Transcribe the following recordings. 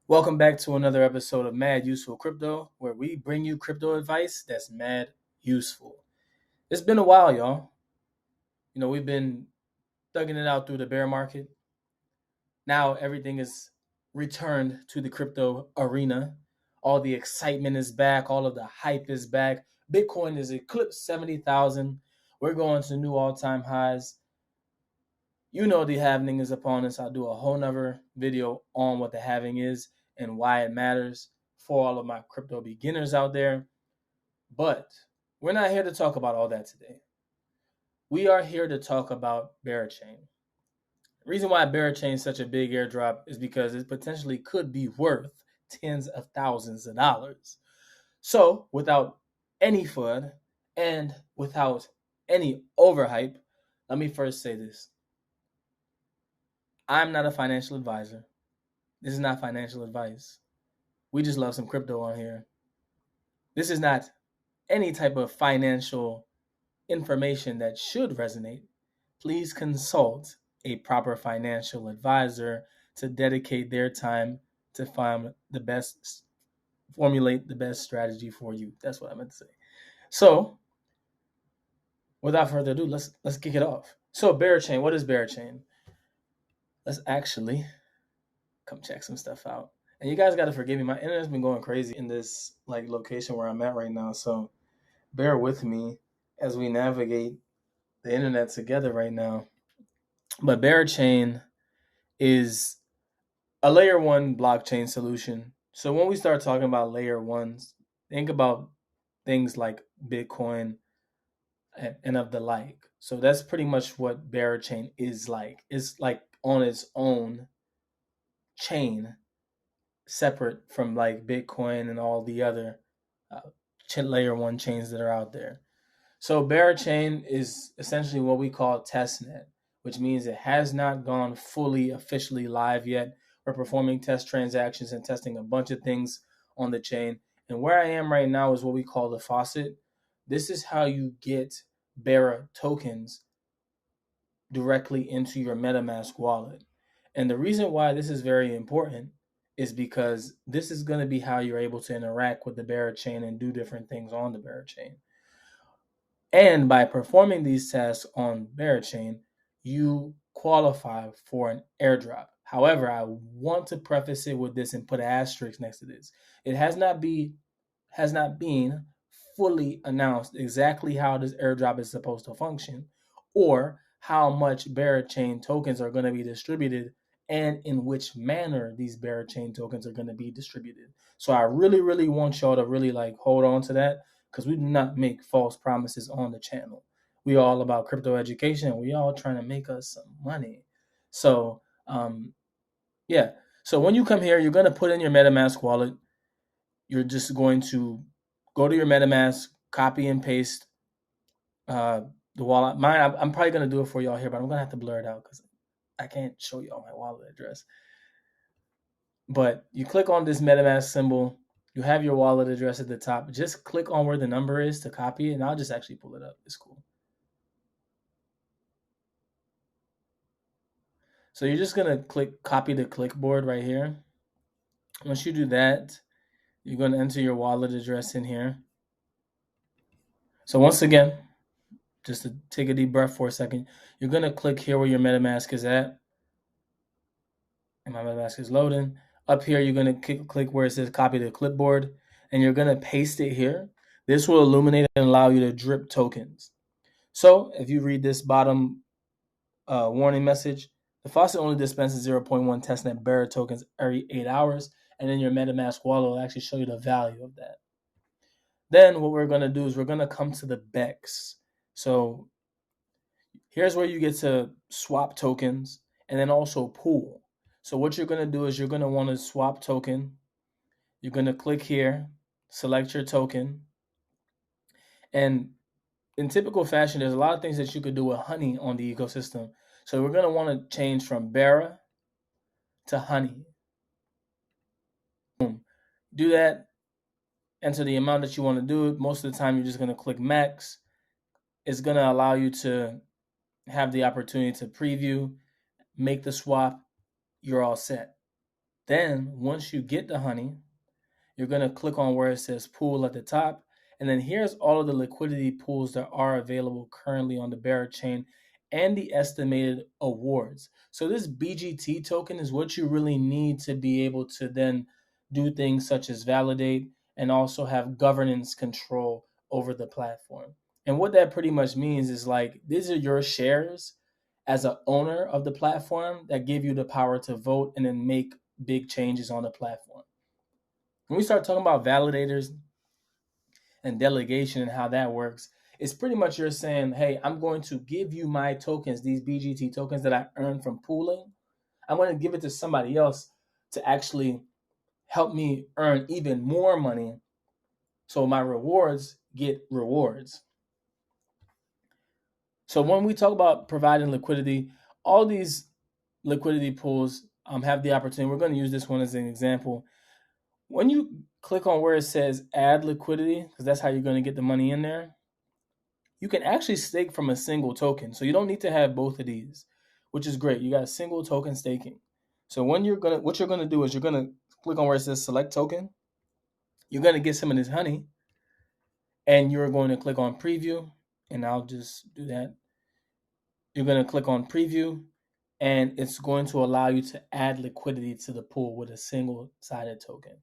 Welcome back to another episode of Mad Useful Crypto, where we bring you crypto advice that's mad useful. It's been a while, y'all. We've been thugging it out through the bear market. Now everything is returned to the crypto arena. All the excitement is back, all of the hype is back. Bitcoin is eclipsed 70,000. We're going to new all-time highs. You know the halving is upon us. I'll do a whole nother video on what the halving is and why it matters for all of my crypto beginners out there. But we're not here to talk about all that today. We are here to talk about Berachain. The reason why Berachain is such a big airdrop is because it potentially could be worth tens of thousands of dollars. So without any FUD and without any overhype, let me first say this. I'm not a financial advisor. This is not financial advice. We just love some crypto on here. This is not any type of financial information that should resonate. Please consult a proper financial advisor to dedicate their time to formulate the best strategy for you. That's what I meant to say. So, without further ado, let's kick it off. So, Berachain, what is Berachain? Let's actually come check some stuff out. And you guys got to forgive me. My internet's been going crazy in this location where I'm at right now. So bear with me as we navigate the internet together right now. But Berachain is a layer one blockchain solution. So when we start talking about layer ones, think about things like Bitcoin and of the like. So that's pretty much what Berachain is like. It's like on its own chain, separate from like Bitcoin and all the other layer one chains that are out there. So Berachain is essentially what we call testnet, which means it has not gone fully officially live yet. We're performing test transactions and testing a bunch of things on the chain. And where I am right now is what we call the faucet. This is how you get Bera tokens directly into your MetaMask wallet. And the reason why this is very important is because this is going to be how you're able to interact with the Berachain and do different things on the Berachain. And by performing these tests on Berachain, you qualify for an airdrop. However, I want to preface it with this and put an asterisk next to this. It has not been fully announced exactly how this airdrop is supposed to function or how much Berachain tokens are going to be distributed and in which manner these Berachain tokens are going to be distributed. So I really, really want y'all to really hold on to that because we do not make false promises on the channel. We all about crypto education. We all trying to make us some money. So, yeah. So when you come here, you're going to put in your MetaMask wallet. You're just going to go to your MetaMask, copy and paste the wallet. Mine, I'm probably going to do it for y'all here, but I'm going to have to blur it out because I can't show y'all my wallet address. But you click on this MetaMask symbol. You have your wallet address at the top. Just click on where the number is to copy it, and I'll just actually pull it up. It's cool. So you're just going to click copy the clipboard right here. Once you do that, you're going to enter your wallet address in here. So once again, just to take a deep breath for a second, you're going to click here where your MetaMask is at. And my MetaMask is loading. Up here, you're going to click where it says copy the clipboard, and you're going to paste it here. This will illuminate and allow you to drip tokens. So if you read this bottom warning message, the faucet only dispenses 0.1 testnet bearer tokens every 8 hours, and then your MetaMask wallet will actually show you the value of that. Then what we're going to do is we're going to come to the BEX. So here's where you get to swap tokens and then also pool. So what you're going to do is you're going to want to swap token. You're going to click here, select your token. And in typical fashion, there's a lot of things that you could do with Honey on the ecosystem. So we're going to want to change from Bera to Honey. Boom. Do that. Enter the amount that you want to do. Most of the time, you're just going to click max. It's going to allow you to have the opportunity to preview, make the swap. You're all set. Then once you get the honey, you're going to click on where it says pool at the top. And then here's all of the liquidity pools that are available currently on the Berachain and the estimated awards. So this BGT token is what you really need to be able to then do things such as validate and also have governance control over the platform. And what that pretty much means is like these are your shares as an owner of the platform that give you the power to vote and then make big changes on the platform. When we start talking about validators and delegation and how that works, it's pretty much you're saying, hey, I'm going to give you my tokens, these BGT tokens that I earned from pooling. I'm going to give it to somebody else to actually help me earn even more money so my rewards get rewards. So when we talk about providing liquidity, all these liquidity pools have the opportunity. We're going to use this one as an example. When you click on where it says add liquidity, because that's how you're going to get the money in there, you can actually stake from a single token. So you don't need to have both of these, which is great. You got a single token staking. So what you're gonna do is you're gonna click on where it says select token. You're gonna get some of this honey, and you're going to click on preview, and I'll just do that. You're gonna click on preview, and it's going to allow you to add liquidity to the pool with a single-sided token.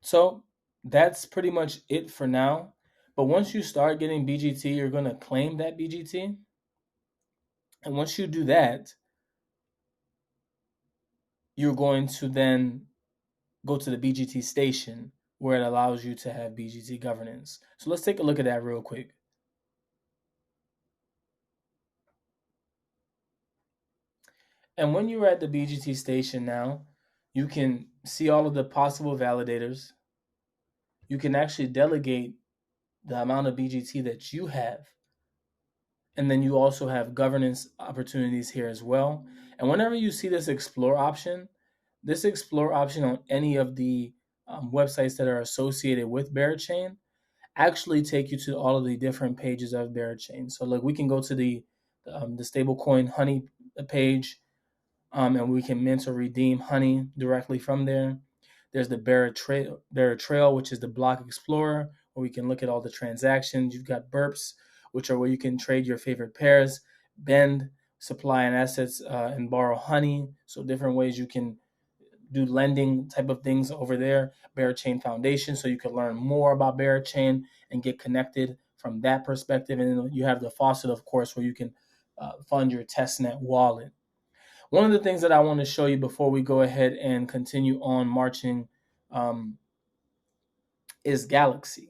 So that's pretty much it for now. But once you start getting BGT, you're going to claim that BGT. And once you do that, you're going to then go to the BGT station where it allows you to have BGT governance. So let's take a look at that real quick. And when you're at the BGT station now, you can see all of the possible validators. You can actually delegate the amount of BGT that you have. And then you also have governance opportunities here as well. And whenever you see this explore option on any of the websites that are associated with Berachain actually take you to all of the different pages of Berachain. So like we can go to the stablecoin honey page, and we can mint or redeem honey directly from there. There's the Beratrail, which is the block explorer, where we can look at all the transactions. You've got burps, which are where you can trade your favorite pairs, bend, supply and assets, and borrow honey. So different ways you can do lending type of things over there. Berachain Foundation, so you can learn more about Berachain and get connected from that perspective. And then you have the faucet, of course, where you can fund your testnet wallet. One of the things that I want to show you before we go ahead and continue on marching is Galaxy.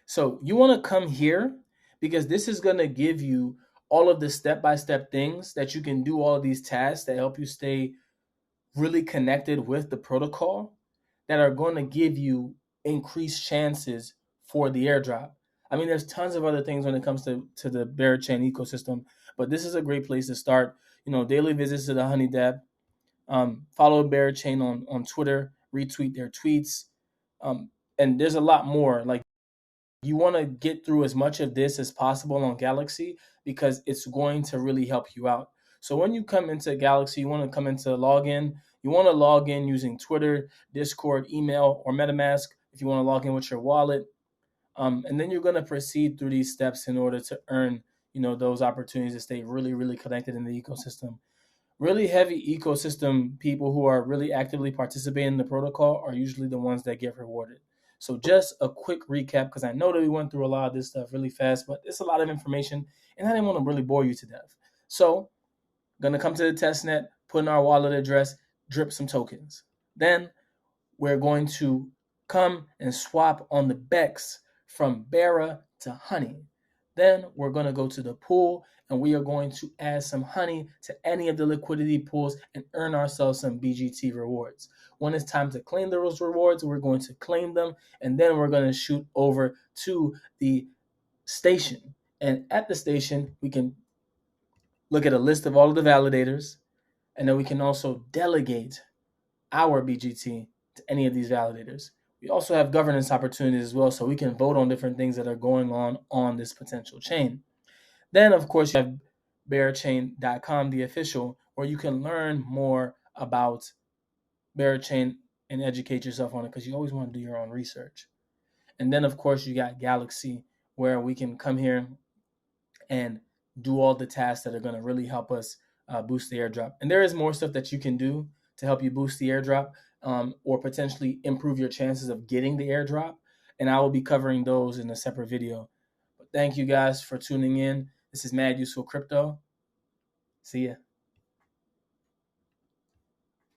So you want to come here because this is going to give you all of the step-by-step things that you can do, all of these tasks that help you stay really connected with the protocol that are going to give you increased chances for the airdrop. I mean, there's tons of other things when it comes to the Berachain ecosystem, but this is a great place to start. Daily visits to the Honey Deb. Follow Berachain on Twitter, retweet their tweets. And there's a lot more. Like, you want to get through as much of this as possible on Galaxy because it's going to really help you out. So when you come into Galaxy, you want to come into login. You want to log in using Twitter, Discord, email, or MetaMask if you want to log in with your wallet. And then you're going to proceed through these steps in order to earn, those opportunities to stay really, really connected in the ecosystem. Really heavy ecosystem people who are really actively participating in the protocol are usually the ones that get rewarded. So just a quick recap, because I know that we went through a lot of this stuff really fast, but it's a lot of information, and I didn't want to really bore you to death. So going to come to the testnet, put in our wallet address, drip some tokens. Then we're going to come and swap on the BEX from Bera to Honey. Then we're going to go to the pool and we are going to add some honey to any of the liquidity pools and earn ourselves some BGT rewards. When it's time to claim those rewards, we're going to claim them, and then we're going to shoot over to the station. And at the station, we can look at a list of all of the validators, and then we can also delegate our BGT to any of these validators. We also have governance opportunities as well, so we can vote on different things that are going on this potential chain. Then, of course, you have Berachain.com, the official, where you can learn more about Berachain and educate yourself on it, because you always want to do your own research. And then, of course, you got Galaxy, where we can come here and do all the tasks that are going to really help us boost the airdrop. And there is more stuff that you can do to help you boost the airdrop, or potentially improve your chances of getting the airdrop. And I will be covering those in a separate video. But thank you guys for tuning in. This is Maduseful Crypto. See ya.